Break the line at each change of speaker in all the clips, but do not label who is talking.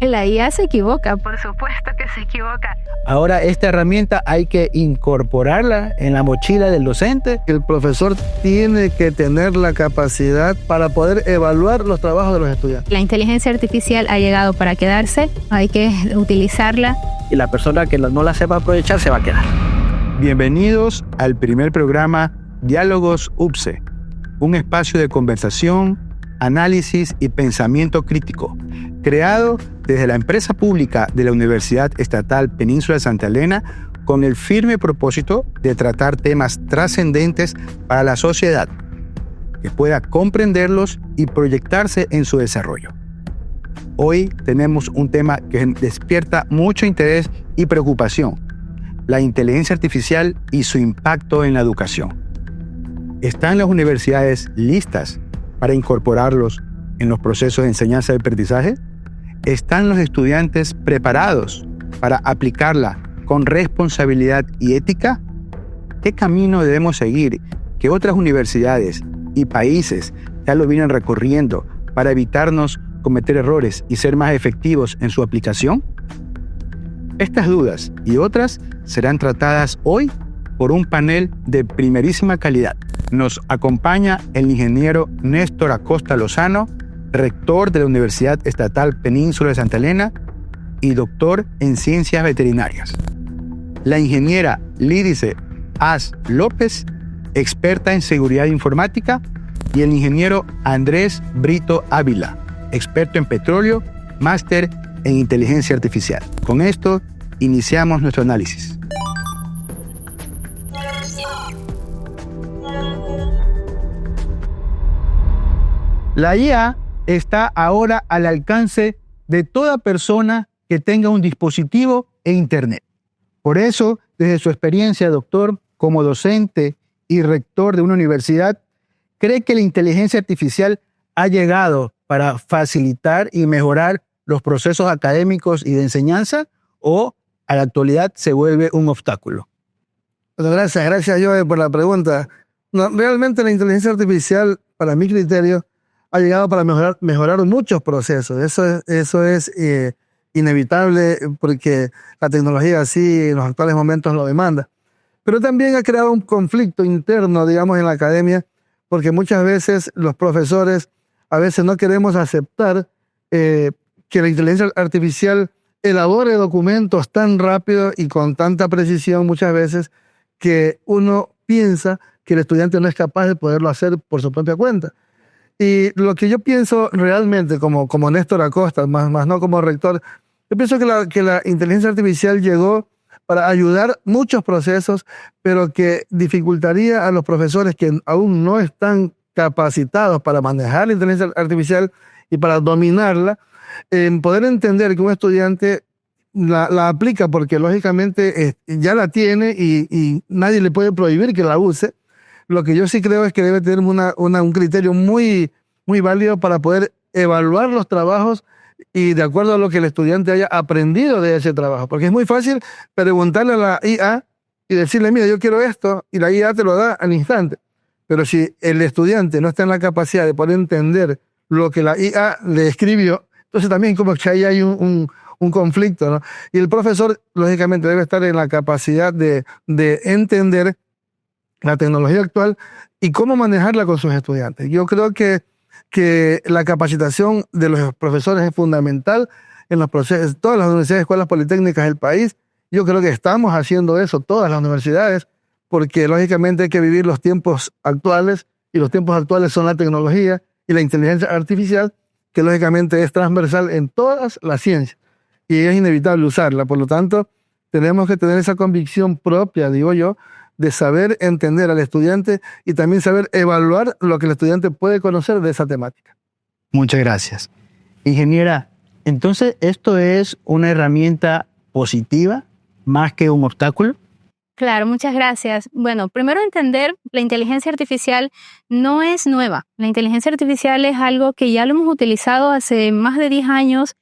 La IA se equivoca, por supuesto que se equivoca.
Ahora esta herramienta hay que incorporarla en la mochila del docente.
El profesor tiene que tener la capacidad para poder evaluar los trabajos de los estudiantes.
La inteligencia artificial ha llegado para quedarse, hay que utilizarla.
Y la persona que no la sepa aprovechar se va a quedar.
Bienvenidos al primer programa Diálogos UPCE, un espacio de conversación, análisis y pensamiento crítico, creado desde la empresa pública de la Universidad Estatal Península de Santa Elena con el firme propósito de tratar temas trascendentes para la sociedad, que pueda comprenderlos y proyectarse en su desarrollo. Hoy tenemos un tema que despierta mucho interés y preocupación: la inteligencia artificial y su impacto en la educación. ¿Están las universidades listas para incorporarlos en los procesos de enseñanza y aprendizaje? ¿Están los estudiantes preparados para aplicarla con responsabilidad y ética? ¿Qué camino debemos seguir que otras universidades y países ya lo vienen recorriendo para evitarnos cometer errores y ser más efectivos en su aplicación? Estas dudas y otras serán tratadas hoy por un panel de primerísima calidad. Nos acompaña el ingeniero Néstor Acosta Lozano, rector de la Universidad Estatal Península de Santa Elena y doctor en Ciencias Veterinarias. La ingeniera Lídice Az López, experta en seguridad informática, y el ingeniero Andrés Brito Ávila, experto en petróleo, máster en inteligencia artificial. Con esto, iniciamos nuestro análisis. La IA está ahora al alcance de toda persona que tenga un dispositivo e Internet. Por eso, desde su experiencia, doctor, como docente y rector de una universidad, ¿cree que la inteligencia artificial ha llegado para facilitar y mejorar los procesos académicos y de enseñanza, o a la actualidad se vuelve un obstáculo?
Bueno, gracias Joe por la pregunta. No, realmente la inteligencia artificial, para mi criterio, ha llegado para mejorar muchos procesos. Eso es inevitable porque la tecnología así en los actuales momentos lo demanda. Pero también ha creado un conflicto interno, digamos, en la academia, porque muchas veces los profesores a veces no queremos aceptar que la inteligencia artificial elabore documentos tan rápido y con tanta precisión muchas veces que uno piensa que el estudiante no es capaz de poderlo hacer por su propia cuenta. Y lo que yo pienso realmente como Néstor Acosta, más no como rector, yo pienso que la inteligencia artificial llegó para ayudar muchos procesos, pero que dificultaría a los profesores que aún no están capacitados para manejar la inteligencia artificial y para dominarla, en poder entender que un estudiante la aplica porque lógicamente ya la tiene y nadie le puede prohibir que la use. Lo que yo sí creo es que debe tener un criterio muy, muy válido para poder evaluar los trabajos y de acuerdo a lo que el estudiante haya aprendido de ese trabajo. Porque es muy fácil preguntarle a la IA y decirle, mira, yo quiero esto, y la IA te lo da al instante. Pero si el estudiante no está en la capacidad de poder entender lo que la IA le escribió, entonces también como que ahí hay un conflicto, ¿no? Y el profesor, lógicamente, debe estar en la capacidad de entender la tecnología actual y cómo manejarla con sus estudiantes. Yo creo que la capacitación de los profesores es fundamental en los procesos, todas las universidades y escuelas politécnicas del país. Yo creo que estamos haciendo eso, todas las universidades, porque lógicamente hay que vivir los tiempos actuales, y los tiempos actuales son la tecnología y la inteligencia artificial, que lógicamente es transversal en todas las ciencias y es inevitable usarla. Por lo tanto, tenemos que tener esa convicción propia, digo yo, de saber entender al estudiante y también saber evaluar lo que el estudiante puede conocer de esa temática.
Muchas gracias. Ingeniera, entonces, ¿esto es una herramienta positiva más que un obstáculo?
Claro, muchas gracias. Bueno, primero entender, la inteligencia artificial no es nueva. La inteligencia artificial es algo que ya lo hemos utilizado hace más de 10 años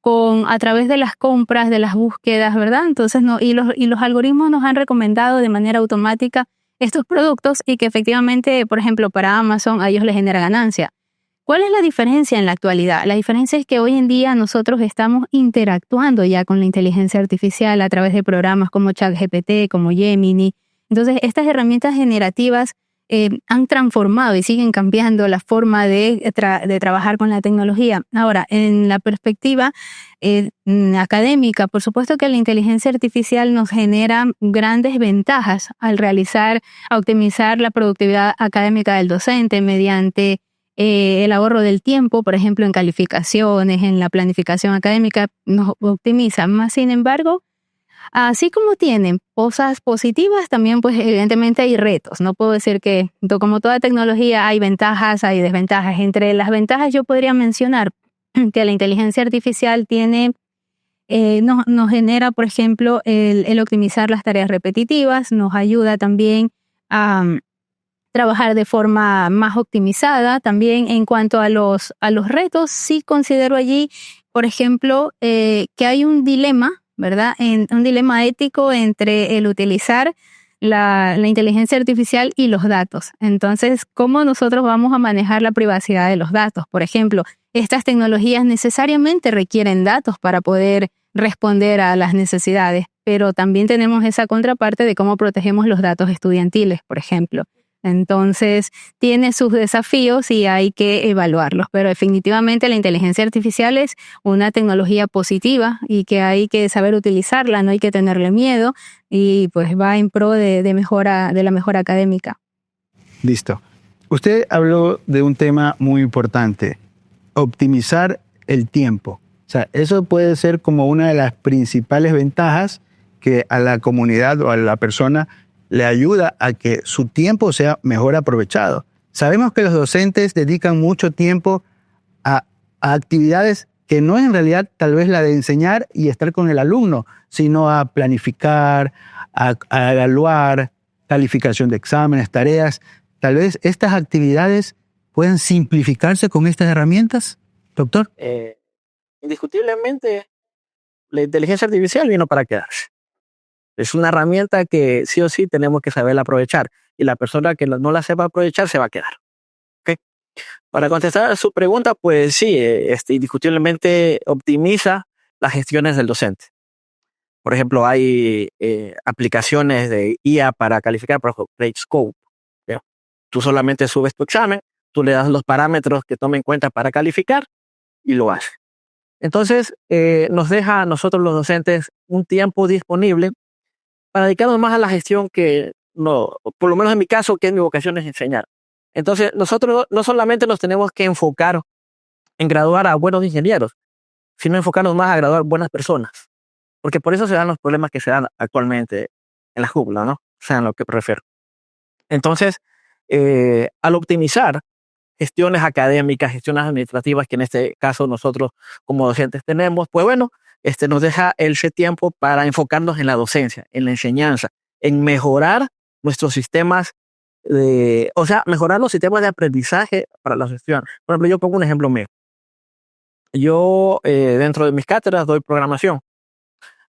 a través de las compras, de las búsquedas, ¿verdad? Entonces, los algoritmos nos han recomendado de manera automática estos productos y que efectivamente, por ejemplo, para Amazon a ellos les genera ganancia. ¿Cuál es la diferencia en la actualidad? La diferencia es que hoy en día nosotros estamos interactuando ya con la inteligencia artificial a través de programas como ChatGPT, como Gemini. Entonces, estas herramientas generativas han transformado y siguen cambiando la forma de trabajar con la tecnología. Ahora, en la perspectiva académica, por supuesto que la inteligencia artificial nos genera grandes ventajas al optimizar la productividad académica del docente mediante el ahorro del tiempo, por ejemplo, en calificaciones, en la planificación académica, nos optimiza. Más sin embargo, así como tienen cosas positivas, también pues evidentemente hay retos. No puedo decir que como toda tecnología hay ventajas, hay desventajas. Entre las ventajas yo podría mencionar que la inteligencia artificial nos genera, por ejemplo, el optimizar las tareas repetitivas, nos ayuda también a trabajar de forma más optimizada. También en cuanto a los retos, sí considero allí, por ejemplo, que hay un dilema, ¿verdad? Un dilema ético entre el utilizar la inteligencia artificial y los datos. Entonces, ¿cómo nosotros vamos a manejar la privacidad de los datos? Por ejemplo, estas tecnologías necesariamente requieren datos para poder responder a las necesidades, pero también tenemos esa contraparte de cómo protegemos los datos estudiantiles, por ejemplo. Entonces, tiene sus desafíos y hay que evaluarlos, pero definitivamente la inteligencia artificial es una tecnología positiva y que hay que saber utilizarla, no hay que tenerle miedo y pues va en pro de la mejora académica.
Listo. Usted habló de un tema muy importante, optimizar el tiempo. O sea, eso puede ser como una de las principales ventajas que a la comunidad o a la persona le ayuda a que su tiempo sea mejor aprovechado. Sabemos que los docentes dedican mucho tiempo a actividades que no es en realidad tal vez la de enseñar y estar con el alumno, sino a planificar, a evaluar, calificación de exámenes, tareas. Tal vez estas actividades pueden simplificarse con estas herramientas, doctor.
Indiscutiblemente, la inteligencia artificial vino para quedarse. Es una herramienta que sí o sí tenemos que saber aprovechar. Y la persona que no la sepa aprovechar se va a quedar. ¿Okay? Para contestar a su pregunta, pues sí, indiscutiblemente optimiza las gestiones del docente. Por ejemplo, hay aplicaciones de IA para calificar, por ejemplo, Gradescope. ¿Okay? Tú solamente subes tu examen, tú le das los parámetros que tome en cuenta para calificar y lo hace. Entonces, nos deja a nosotros los docentes un tiempo disponible para dedicarnos más a la gestión que, no, por lo menos en mi caso, que es mi vocación es enseñar. Entonces, nosotros no solamente nos tenemos que enfocar en graduar a buenos ingenieros, sino enfocarnos más a graduar buenas personas. Porque por eso se dan los problemas que se dan actualmente en la jungla, ¿no? O sea, en lo que prefiero. Entonces, al optimizar gestiones académicas, gestiones administrativas, que en este caso nosotros como docentes tenemos, pues bueno, nos deja ese tiempo para enfocarnos en la docencia, en la enseñanza, en mejorar nuestros sistemas mejorar los sistemas de aprendizaje para los estudiantes. Por ejemplo, yo pongo un ejemplo mío. Yo, dentro de mis cátedras, doy programación.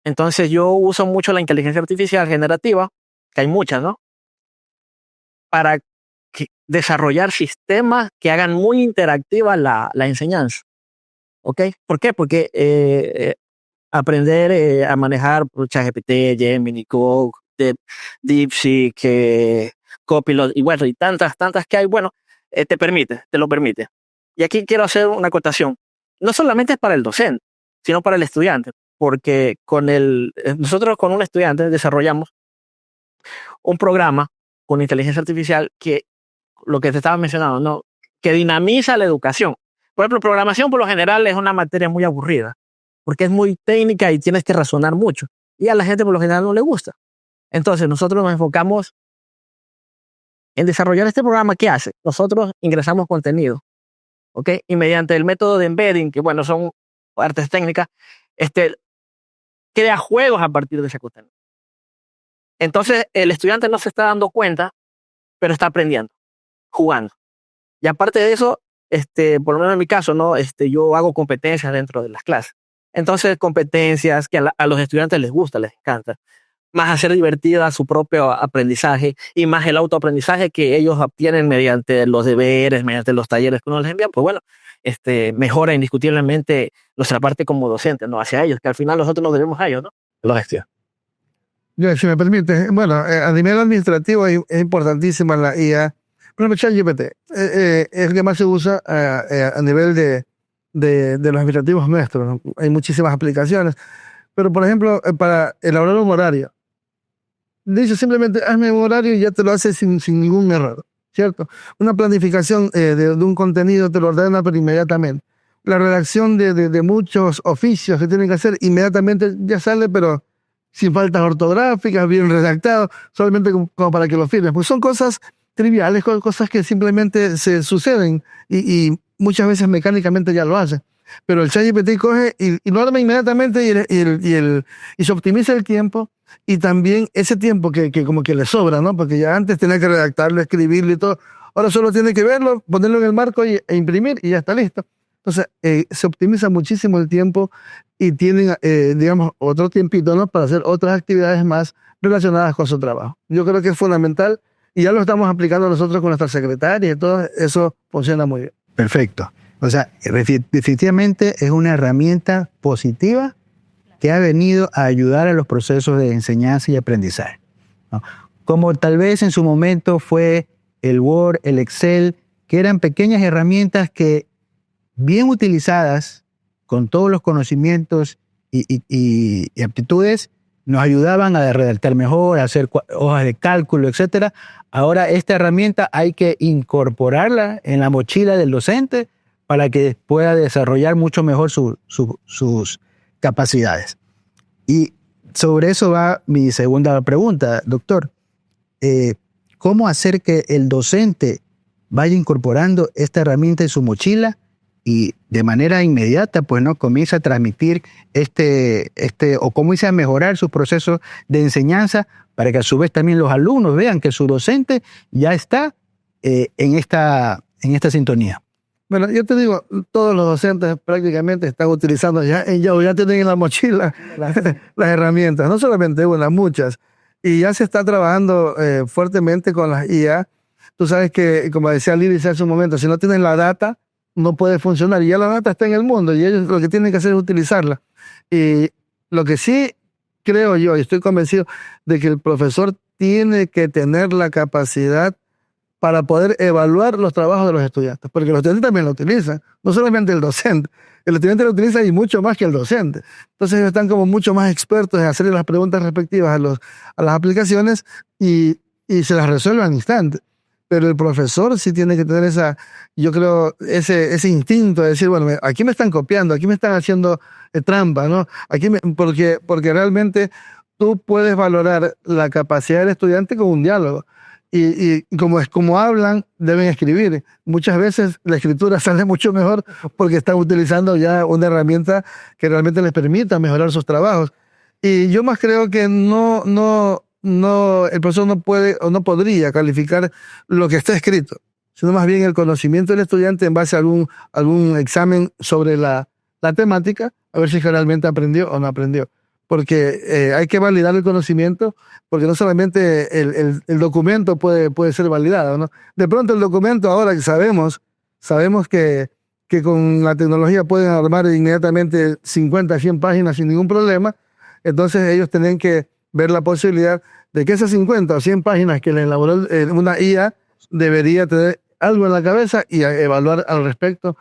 Entonces, yo uso mucho la inteligencia artificial generativa, que hay muchas, ¿no? Para desarrollar sistemas que hagan muy interactiva la enseñanza. ¿Ok? ¿Por qué? Porque aprender a manejar ChatGPT, Gemini, Cook, DeepSeek, Copilot, y bueno, y tantas que hay, bueno, te lo permite. Y aquí quiero hacer una acotación. No solamente es para el docente, sino para el estudiante, porque nosotros con un estudiante desarrollamos un programa con inteligencia artificial que, lo que te estaba mencionando, ¿no? Que dinamiza la educación. Por ejemplo, programación por lo general es una materia muy aburrida, porque es muy técnica y tienes que razonar mucho. Y a la gente por lo general no le gusta. Entonces, nosotros nos enfocamos en desarrollar este programa. ¿Qué hace? Nosotros ingresamos contenido, ¿ok? Y mediante el método de embedding, que bueno, son partes técnicas, crea juegos a partir de ese contenido. Entonces, el estudiante no se está dando cuenta, pero está aprendiendo, jugando. Y aparte de eso, por lo menos en mi caso, ¿no? Yo hago competencias dentro de las clases. Entonces, competencias que a los estudiantes les gusta, les encanta. más hacer divertida su propio aprendizaje y más el autoaprendizaje que ellos obtienen mediante los deberes, mediante los talleres que uno les envía, pues bueno, mejora indiscutiblemente nuestra parte como docentes, ¿no? Hacia ellos, que al final nosotros nos debemos a ellos, ¿no? La gestión.
Yo, si me permite, bueno, a nivel administrativo es importantísima la IA. Por ejemplo, ChatGPT es el que más se usa a nivel de los administrativos nuestros, ¿no? Hay muchísimas aplicaciones, pero por ejemplo, para elaborar un horario, dice simplemente hazme un horario y ya te lo hace sin ningún error, ¿cierto? Una planificación de un contenido te lo ordena, pero inmediatamente. La redacción de muchos oficios que tienen que hacer, inmediatamente ya sale, pero sin faltas ortográficas, bien redactado, solamente como para que lo firmes. Pues son cosas triviales, cosas que simplemente se suceden y muchas veces mecánicamente ya lo hacen. Pero el ChatGPT coge y lo arma inmediatamente y se optimiza el tiempo y también ese tiempo que como que le sobra, ¿no? Porque ya antes tenía que redactarlo, escribirlo y todo. Ahora solo tiene que verlo, ponerlo en el marco e imprimir y ya está listo. Entonces se optimiza muchísimo el tiempo y tienen, digamos, otro tiempito, ¿no? Para hacer otras actividades más relacionadas con su trabajo. Yo creo que es fundamental y ya lo estamos aplicando nosotros con nuestra secretaria y todo eso funciona muy bien.
Perfecto. O sea, definitivamente es una herramienta positiva que ha venido a ayudar a los procesos de enseñanza y aprendizaje, ¿no? Como tal vez en su momento fue el Word, el Excel, que eran pequeñas herramientas que, bien utilizadas, con todos los conocimientos y aptitudes, nos ayudaban a redactar mejor, a hacer hojas de cálculo, etc. Ahora esta herramienta hay que incorporarla en la mochila del docente para que pueda desarrollar mucho mejor sus capacidades. Y sobre eso va mi segunda pregunta, doctor. ¿Cómo hacer que el docente vaya incorporando esta herramienta en su mochila y de manera inmediata, pues, ¿no?, comienza a transmitir o comienza a mejorar sus procesos de enseñanza para que a su vez también los alumnos vean que su docente ya está en esta sintonía?
Bueno, yo te digo, todos los docentes prácticamente están utilizando ya tienen en la mochila las herramientas, no solamente una, muchas. Y ya se está trabajando fuertemente con las IA. Tú sabes que, como decía Liris hace un momento, si no tienes la data, no puede funcionar. Y ya la data está en el mundo y ellos lo que tienen que hacer es utilizarla. Y lo que sí creo yo, y estoy convencido, de que el profesor tiene que tener la capacidad para poder evaluar los trabajos de los estudiantes, porque los estudiantes también lo utilizan, no solamente el docente. El estudiante lo utiliza y mucho más que el docente. Entonces ellos están como mucho más expertos en hacerle las preguntas respectivas a las aplicaciones y se las resuelven al instante. Pero el profesor sí tiene que tener ese instinto de decir, bueno, aquí me están copiando, aquí me están haciendo trampa, ¿no? Porque realmente tú puedes valorar la capacidad del estudiante con un diálogo. Y como hablan, deben escribir. Muchas veces la escritura sale mucho mejor porque están utilizando ya una herramienta que realmente les permita mejorar sus trabajos. Y yo más creo que el profesor no puede o no podría calificar lo que está escrito, sino más bien el conocimiento del estudiante en base a algún examen sobre la temática, a ver si realmente aprendió o no aprendió. Porque hay que validar el conocimiento, porque no solamente el documento puede ser validado, ¿no? De pronto el documento, ahora que sabemos que con la tecnología pueden armar inmediatamente 50, 100 páginas sin ningún problema, entonces ellos tienen que ver la posibilidad de que esas 50 o 100 páginas que le elaboró una IA debería tener algo en la cabeza y evaluar al respecto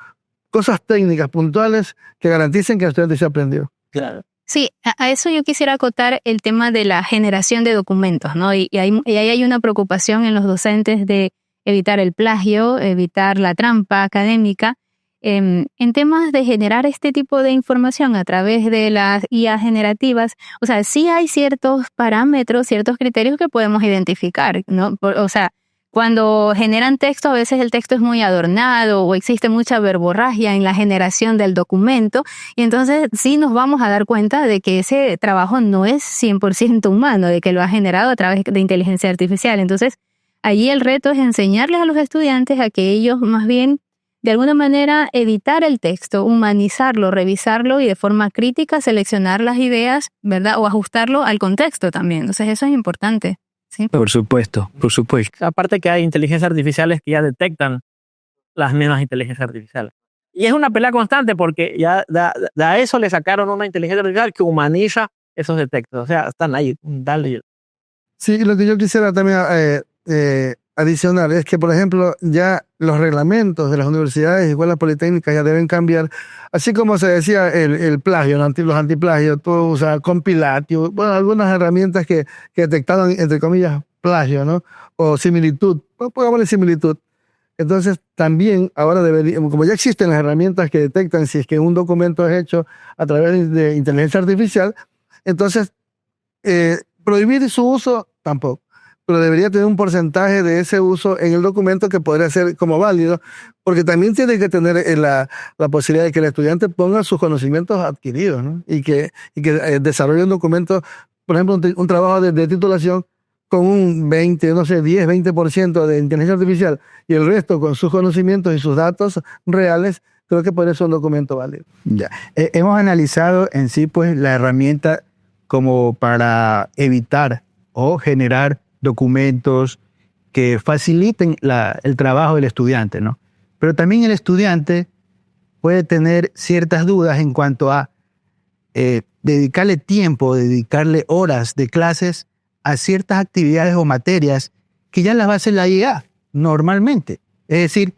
cosas técnicas puntuales que garanticen que el estudiante se aprendió.
Claro.
Sí, a eso yo quisiera acotar el tema de la generación de documentos, ¿no? Y ahí hay una preocupación en los docentes de evitar el plagio, evitar la trampa académica. En temas de generar este tipo de información a través de las IA generativas, o sea, sí hay ciertos parámetros, ciertos criterios que podemos identificar, ¿no? O sea, cuando generan texto, a veces el texto es muy adornado o existe mucha verborragia en la generación del documento y entonces sí nos vamos a dar cuenta de que ese trabajo no es 100% humano, de que lo ha generado a través de inteligencia artificial. Entonces, allí el reto es enseñarles a los estudiantes a que ellos más bien de alguna manera editar el texto, humanizarlo, revisarlo y de forma crítica seleccionar las ideas, ¿verdad? O ajustarlo al contexto también. Entonces eso es importante. ¿Sí?
Por supuesto, por supuesto.
Aparte que hay inteligencias artificiales que ya detectan las mismas inteligencias artificiales. Y es una pelea constante porque ya a eso le sacaron una inteligencia artificial que humaniza esos detectos. O sea, están ahí, dale.
Sí, lo que yo quisiera también adicionar es que, por ejemplo, ya los reglamentos de las universidades y escuelas politécnicas ya deben cambiar. Así como se decía el plagio, los antiplagios, todo usar compilatio, bueno, algunas herramientas que detectaban, entre comillas, plagio, ¿no? O similitud, pongámosle similitud. Entonces, también ahora como ya existen las herramientas que detectan si es que un documento es hecho a través de inteligencia artificial, entonces, prohibir su uso tampoco, pero debería tener un porcentaje de ese uso en el documento que podría ser como válido, porque también tiene que tener la posibilidad de que el estudiante ponga sus conocimientos adquiridos, ¿no? y que desarrolle un documento, por ejemplo, un trabajo de titulación con un 20, no sé, 10, 20% de inteligencia artificial y el resto con sus conocimientos y sus datos reales, creo que podría ser un documento válido.
Ya. Hemos analizado en sí pues la herramienta como para evitar o generar documentos que faciliten el trabajo del estudiante, ¿no? Pero también el estudiante puede tener ciertas dudas en cuanto a dedicarle tiempo, dedicarle horas de clases a ciertas actividades o materias que ya las va a hacer la IA normalmente. Es decir,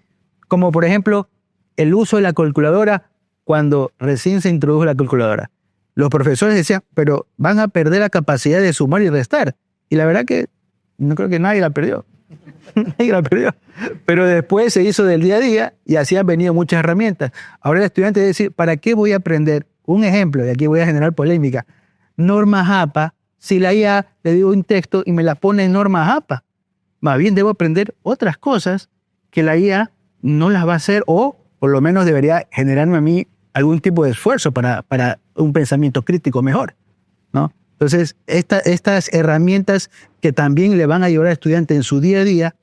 como por ejemplo el uso de la calculadora cuando recién se introdujo la calculadora. Los profesores decían, pero van a perder la capacidad de sumar y restar. Y la verdad que no creo que nadie la perdió. Nadie la perdió. Pero después se hizo del día a día y así han venido muchas herramientas. Ahora el estudiante debe decir, ¿para qué voy a aprender? Un ejemplo, y aquí voy a generar polémica. Norma JAPA, si la IA le digo un texto y me la pone en norma JAPA. Más bien debo aprender otras cosas que la IA no las va a hacer o por lo menos debería generarme a mí algún tipo de esfuerzo para un pensamiento crítico mejor, ¿no? Entonces, estas herramientas que también le van a ayudar al estudiante en su día a día,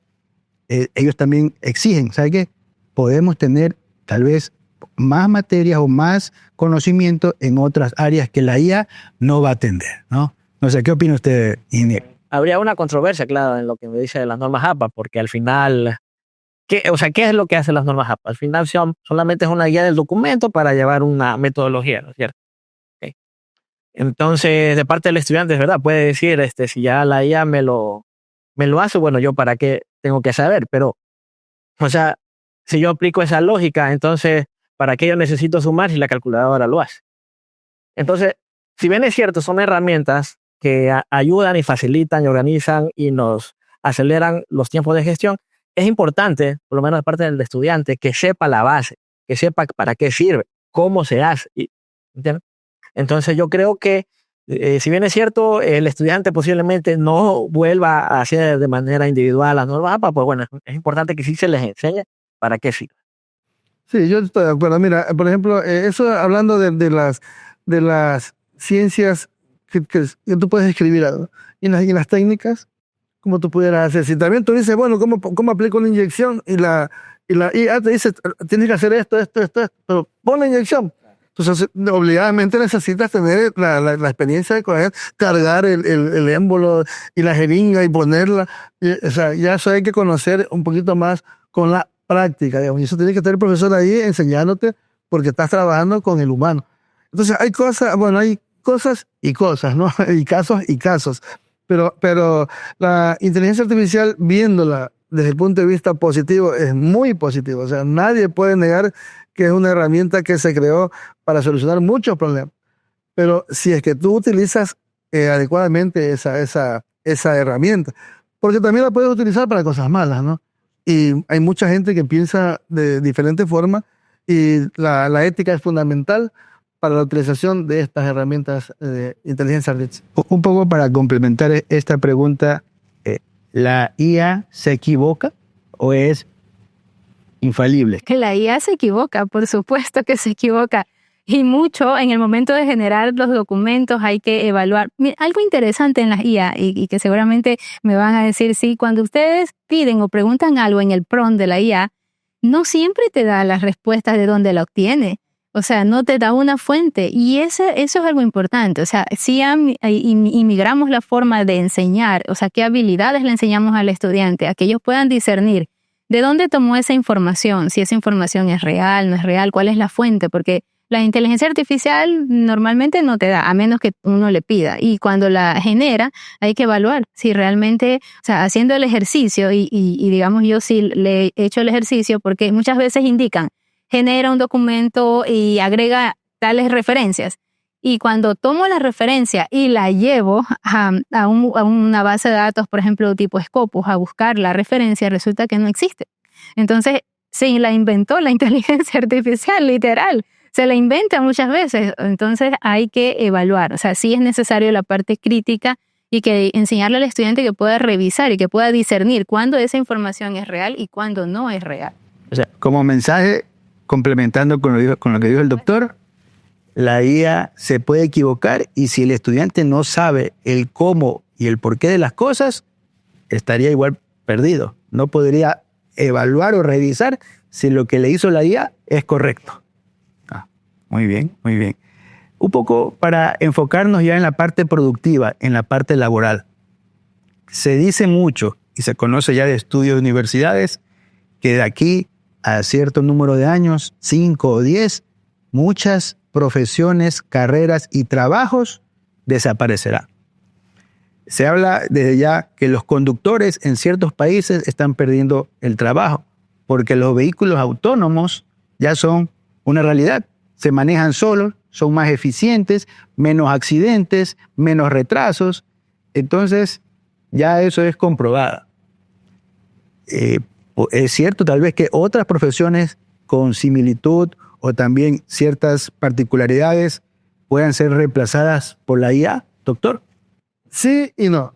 ellos también exigen, ¿sabe qué? Podemos tener tal vez más materias o más conocimiento en otras áreas que la IA no va a atender, ¿no? No sé, ¿qué opina usted, ingeniero?
Habría una controversia, claro, en lo que me dice de las normas APA, porque al final, ¿qué es lo que hacen las normas APA? Al final solamente es una guía del documento para llevar una metodología, ¿no es cierto? Okay. Entonces, de parte del estudiante, es verdad, puede decir, si ya la IA me lo hace, bueno, yo para qué tengo que saber, pero, o sea, si yo aplico esa lógica, entonces, ¿para qué yo necesito sumar si la calculadora lo hace? Entonces, si bien es cierto, son herramientas que ayudan y facilitan y organizan y nos aceleran los tiempos de gestión, es importante, por lo menos de parte del estudiante, que sepa la base, que sepa para qué sirve, cómo se hace. ¿Entiendes? Entonces yo creo que, si bien es cierto, el estudiante posiblemente no vuelva a hacer de manera individual las normas APA, pues bueno, es importante que sí se les enseñe para qué sirve.
Sí, yo estoy de acuerdo. Mira, por ejemplo, eso hablando de las ciencias que tú puedes escribir algo. Y las técnicas, como tú pudieras hacer. Si también tú dices, bueno, ¿cómo aplico una inyección? Y la IA te dice, tienes que hacer esto, pero pon la inyección. Entonces, obligadamente necesitas tener la experiencia de cargar el émbolo y la jeringa y ponerla. O sea, ya eso hay que conocer un poquito más con la práctica, digamos. Y eso tiene que estar el profesor ahí enseñándote porque estás trabajando con el humano. Entonces, hay cosas y cosas, ¿no? Y casos. Pero la inteligencia artificial, viéndola desde el punto de vista positivo, es muy positivo. O sea, nadie puede negar que es una herramienta que se creó para solucionar muchos problemas. Pero si es que tú utilizas adecuadamente esa herramienta, porque también la puedes utilizar para cosas malas, ¿no? Y hay mucha gente que piensa de diferentes formas y la ética es fundamental para la utilización de estas herramientas de inteligencia artificial.
Un poco para complementar esta pregunta, ¿la IA se equivoca o es infalible?
Que la IA se equivoca, por supuesto que se equivoca. Y mucho en el momento de generar los documentos hay que evaluar. Algo interesante en las IA y que seguramente me van a decir, sí, cuando ustedes piden o preguntan algo en el prompt de la IA, no siempre te da las respuestas de dónde la obtiene. O sea, no te da una fuente. Y eso es algo importante. O sea, si imigramos la forma de enseñar, o sea, qué habilidades le enseñamos al estudiante, a que ellos puedan discernir de dónde tomó esa información, si esa información es real, no es real, cuál es la fuente, porque la inteligencia artificial normalmente no te da, a menos que uno le pida. Y cuando la genera, hay que evaluar si realmente, o sea, haciendo el ejercicio, y digamos yo sí le he hecho el ejercicio, porque muchas veces indican, genera un documento y agrega tales referencias. Y cuando tomo la referencia y la llevo a una base de datos, por ejemplo, tipo Scopus, a buscar la referencia, resulta que no existe. Entonces, se la inventó la inteligencia artificial, literal. Se la inventa muchas veces. Entonces, hay que evaluar. O sea, sí es necesario la parte crítica y que enseñarle al estudiante que pueda revisar y que pueda discernir cuándo esa información es real y cuándo no es real.
O sea, como mensaje, complementando con lo que dijo el doctor, la IA se puede equivocar y si el estudiante no sabe el cómo y el porqué de las cosas, estaría igual perdido. No podría evaluar o revisar si lo que le hizo la IA es correcto. Muy bien, muy bien. Un poco para enfocarnos ya en la parte productiva, en la parte laboral. Se dice mucho y se conoce ya de estudios de universidades que de aquí a cierto número de años, 5 o 10, muchas profesiones, carreras y trabajos desaparecerán. Se habla desde ya que los conductores en ciertos países están perdiendo el trabajo porque los vehículos autónomos ya son una realidad. Se manejan solos, son más eficientes, menos accidentes, menos retrasos. Entonces, ya eso es comprobado. Es cierto tal vez que otras profesiones con similitud o también ciertas particularidades puedan ser reemplazadas por la IA, doctor.
Sí y no.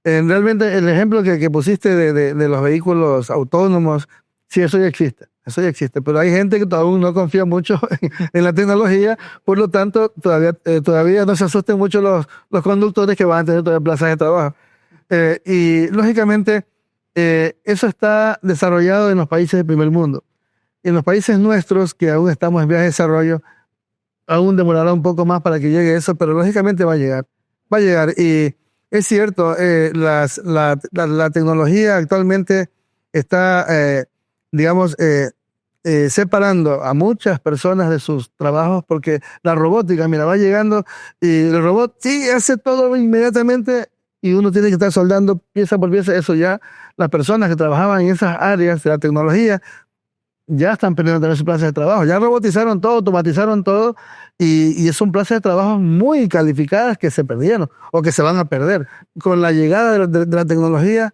Realmente el ejemplo que pusiste de los vehículos autónomos, sí, eso ya existe, pero hay gente que aún no confía mucho en la tecnología, por lo tanto todavía no se asusten mucho los conductores que van a tener todavía plazas de trabajo. Y lógicamente eso está desarrollado en los países del primer mundo. En los países nuestros, que aún estamos en vías de desarrollo, aún demorará un poco más para que llegue eso, pero lógicamente va a llegar. Va a llegar. Y es cierto, la tecnología actualmente está, separando a muchas personas de sus trabajos, porque la robótica, mira, va llegando y el robot sí hace todo inmediatamente y uno tiene que estar soldando pieza por pieza. Eso ya, las personas que trabajaban en esas áreas de la tecnología ya están perdiendo también sus plazas de trabajo. Ya robotizaron todo, automatizaron todo y son plazas de trabajo muy calificadas que se perdieron o que se van a perder. Con la llegada de la tecnología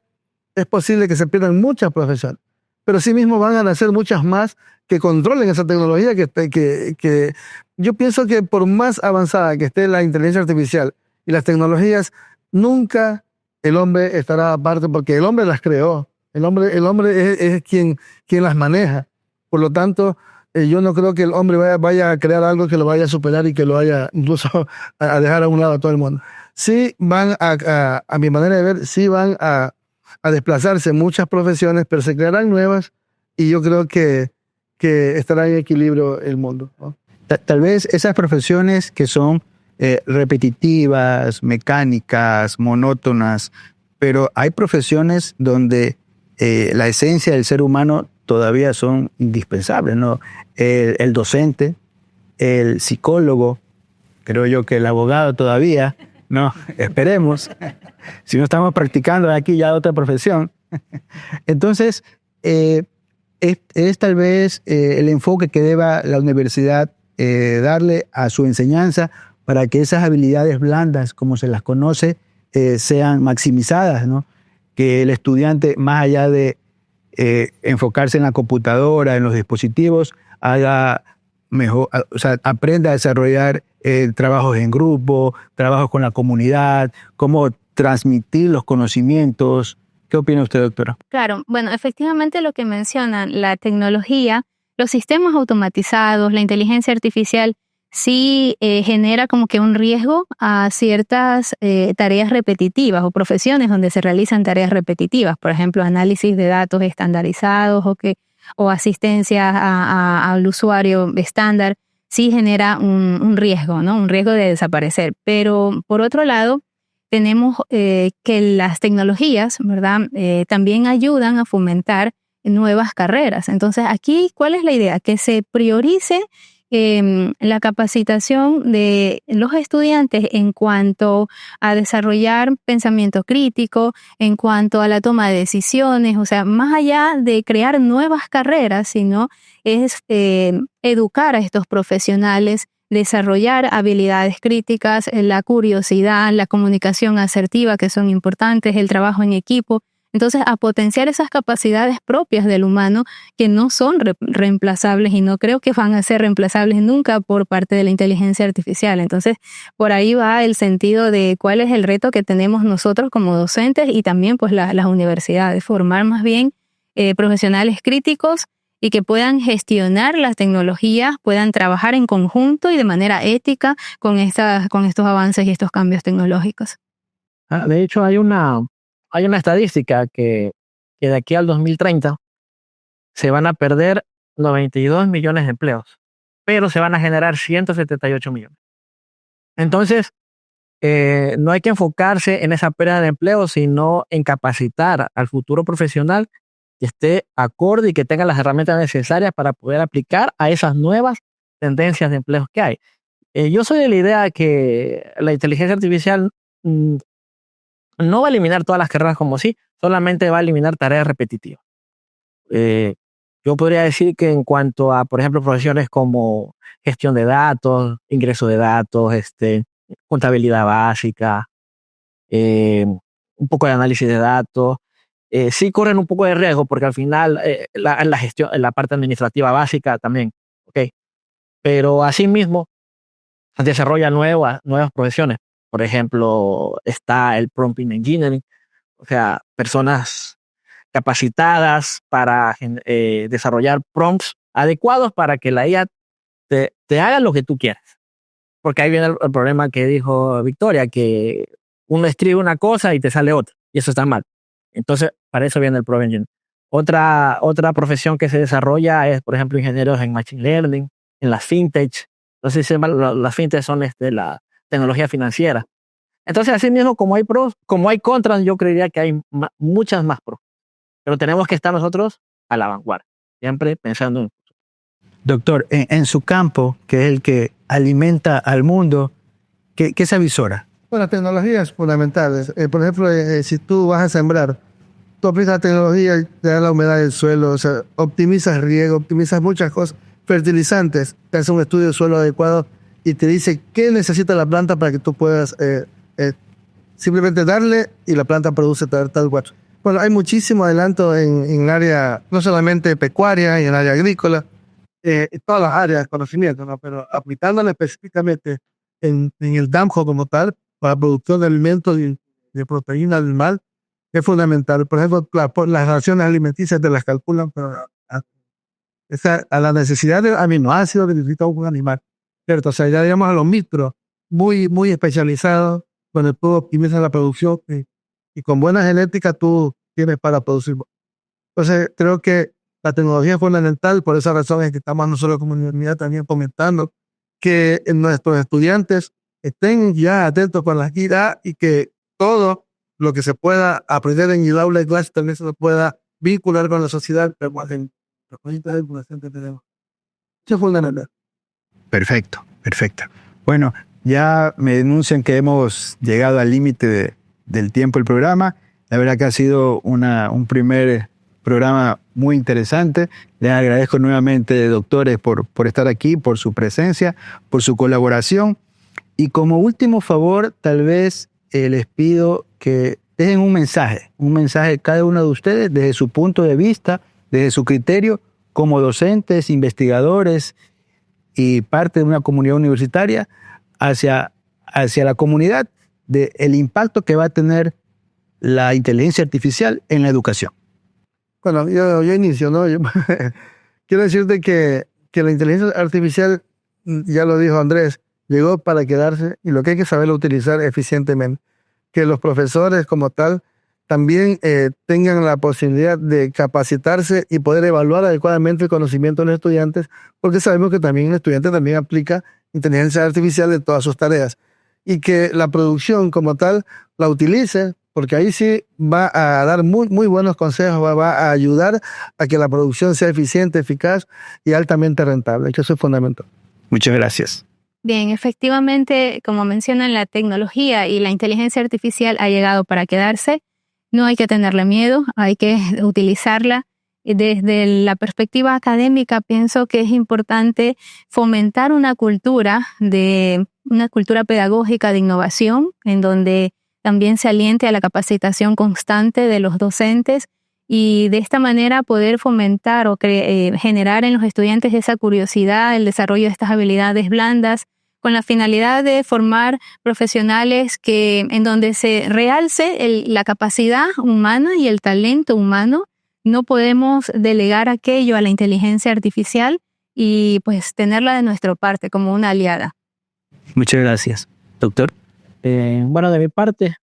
es posible que se pierdan muchas profesiones, pero sí mismo van a nacer muchas más que controlen esa tecnología que yo pienso que por más avanzada que esté la inteligencia artificial y las tecnologías, nunca el hombre estará aparte porque el hombre las creó. El hombre es quien las maneja. Por lo tanto, yo no creo que el hombre vaya a crear algo que lo vaya a superar y que lo vaya incluso a dejar a un lado a todo el mundo. Sí van a mi manera de ver, sí van a desplazarse muchas profesiones, pero se crearán nuevas y yo creo que estará en equilibrio el mundo, ¿no?
Tal vez esas profesiones que son repetitivas, mecánicas, monótonas, pero hay profesiones donde la esencia del ser humano todavía son indispensables, ¿no? El docente, el psicólogo, creo yo que el abogado todavía, no, esperemos, si no estamos practicando aquí ya otra profesión. Entonces, es tal vez el enfoque que deba la universidad darle a su enseñanza para que esas habilidades blandas, como se las conoce, sean maximizadas, ¿no? Que el estudiante, más allá de enfocarse en la computadora, en los dispositivos, haga mejor, o sea, aprenda a desarrollar trabajos en grupo, trabajos con la comunidad, cómo transmitir los conocimientos. ¿Qué opina usted, doctora?
Claro, bueno, efectivamente lo que mencionan, la tecnología, los sistemas automatizados, la inteligencia artificial, sí genera como que un riesgo a ciertas tareas repetitivas o profesiones donde se realizan tareas repetitivas, por ejemplo, análisis de datos estandarizados o que o asistencia al usuario estándar, sí genera un riesgo, ¿no? Un riesgo de desaparecer. Pero por otro lado, tenemos que las tecnologías, ¿verdad? También ayudan a fomentar nuevas carreras. Entonces, aquí, ¿cuál es la idea? Que se priorice la capacitación de los estudiantes en cuanto a desarrollar pensamiento crítico, en cuanto a la toma de decisiones, o sea, más allá de crear nuevas carreras, sino es educar a estos profesionales, desarrollar habilidades críticas, la curiosidad, la comunicación asertiva, que son importantes, el trabajo en equipo. Entonces, a potenciar esas capacidades propias del humano que no son reemplazables y no creo que van a ser reemplazables nunca por parte de la inteligencia artificial. Entonces, por ahí va el sentido de cuál es el reto que tenemos nosotros como docentes y también pues las universidades, formar más bien profesionales críticos y que puedan gestionar las tecnologías, puedan trabajar en conjunto y de manera ética con estos avances y estos cambios tecnológicos.
De hecho, hay una estadística que de aquí al 2030 se van a perder 92 millones de empleos, pero se van a generar 178 millones. Entonces, no hay que enfocarse en esa pérdida de empleo, sino en capacitar al futuro profesional que esté acorde y que tenga las herramientas necesarias para poder aplicar a esas nuevas tendencias de empleos que hay. Yo soy de la idea que la inteligencia artificial no va a eliminar todas las carreras como sí, solamente va a eliminar tareas repetitivas. Yo podría decir que en cuanto a, por ejemplo, profesiones como gestión de datos, ingreso de datos, contabilidad básica, un poco de análisis de datos, sí corren un poco de riesgo porque al final la gestión, la parte administrativa básica también, ¿ok? Pero asimismo desarrolla nuevas profesiones. Por ejemplo, está el prompt engineering, o sea, personas capacitadas para desarrollar prompts adecuados para que la IA te haga lo que tú quieras. Porque ahí viene el problema que dijo Victoria, que uno escribe una cosa y te sale otra, y eso está mal. Entonces, para eso viene el prompt engineering. Otra profesión que se desarrolla es, por ejemplo, ingenieros en machine learning, en las fintech. Entonces, las fintech son la tecnología financiera. Entonces, así mismo, como hay pros, como hay contras, yo creería que hay muchas más pros. Pero tenemos que estar nosotros a la vanguardia, siempre pensando en...
Doctor, en su campo, que es el que alimenta al mundo, ¿qué se avisora?
Bueno, la tecnología es fundamental. Por ejemplo, si tú vas a sembrar, tú aplicas la tecnología y te da la humedad del suelo, o sea, optimizas riego, optimizas muchas cosas, fertilizantes, te hace un estudio de suelo adecuado y te dice qué necesita la planta para que tú puedas simplemente darle y la planta produce tal cual. Bueno, hay muchísimo adelanto en el área, no solamente pecuaria y en el área agrícola, en todas las áreas de conocimiento, ¿no? Pero aplicándola específicamente en el DAMJO como tal, para la producción de alimentos y de proteína animal, es fundamental. Por ejemplo, las raciones alimenticias te las calculan a la necesidad de aminoácidos que necesita un animal, ¿cierto? O sea, ya digamos a los micros, muy, muy especializados, donde tú optimizas la producción y con buena genética tú tienes para producir. Entonces, creo que la tecnología es fundamental, por esa razón es que estamos nosotros como universidad también fomentando que nuestros estudiantes estén ya atentos con la guía y que todo lo que se pueda aprender en el aula de clase también se pueda vincular con la sociedad, pero en los proyectos de educación que tenemos. Eso es fundamental.
Perfecto. Bueno, ya me denuncian que hemos llegado al límite del tiempo del programa. La verdad que ha sido un primer programa muy interesante. Les agradezco nuevamente, doctores, por estar aquí, por su presencia, por su colaboración. Y como último favor, tal vez les pido que dejen un mensaje cada uno de ustedes desde su punto de vista, desde su criterio, como docentes, investigadores y parte de una comunidad universitaria, hacia la comunidad del impacto que va a tener la inteligencia artificial en la educación.
Bueno, yo inicio, ¿no? Quiero decirte que la inteligencia artificial, ya lo dijo Andrés, llegó para quedarse y lo que hay que saberlo utilizar eficientemente. Que los profesores como tal también tengan la posibilidad de capacitarse y poder evaluar adecuadamente el conocimiento de los estudiantes, porque sabemos que también el estudiante también aplica inteligencia artificial en todas sus tareas, y que la producción como tal la utilice, porque ahí sí va a dar muy, muy buenos consejos, va a ayudar a que la producción sea eficiente, eficaz y altamente rentable, que eso es fundamental.
Muchas gracias.
Bien, efectivamente, como mencionan, la tecnología y la inteligencia artificial ha llegado para quedarse. No hay que tenerle miedo, hay que utilizarla. Desde la perspectiva académica, pienso que es importante fomentar una cultura pedagógica de innovación, en donde también se aliente a la capacitación constante de los docentes y de esta manera poder fomentar o generar en los estudiantes esa curiosidad, el desarrollo de estas habilidades blandas, con la finalidad de formar profesionales en donde se realce la capacidad humana y el talento humano. No podemos delegar aquello a la inteligencia artificial y pues tenerla de nuestra parte como una aliada.
Muchas gracias. Doctor.
Bueno, de mi parte,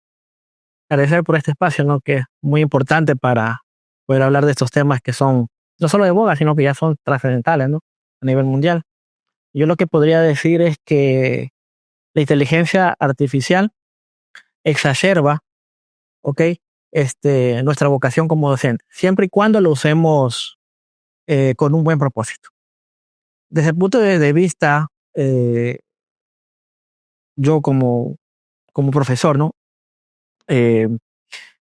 agradecer por este espacio, ¿no? Que es muy importante para poder hablar de estos temas que son no solo de boga, sino que ya son trascendentales, ¿no? A nivel mundial. Yo lo que podría decir es que la inteligencia artificial exacerba, ¿ok? Nuestra vocación como docente, siempre y cuando lo usemos con un buen propósito. Desde el punto de vista, yo como profesor, ¿no?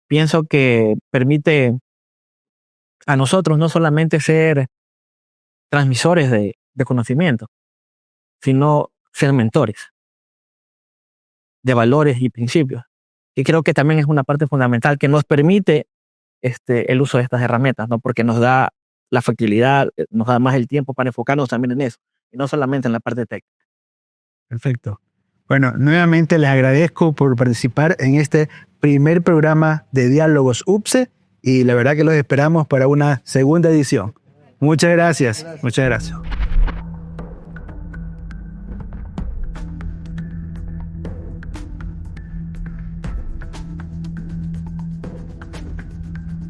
Pienso que permite a nosotros no solamente ser transmisores de conocimiento, sino ser mentores de valores y principios. Y creo que también es una parte fundamental que nos permite el uso de estas herramientas, ¿no? Porque nos da la facilidad, nos da más el tiempo para enfocarnos también en eso, y no solamente en la parte técnica.
Perfecto. Bueno, nuevamente les agradezco por participar en este primer programa de Diálogos UPCE y la verdad que los esperamos para una segunda edición. Muchas gracias. Muchas gracias.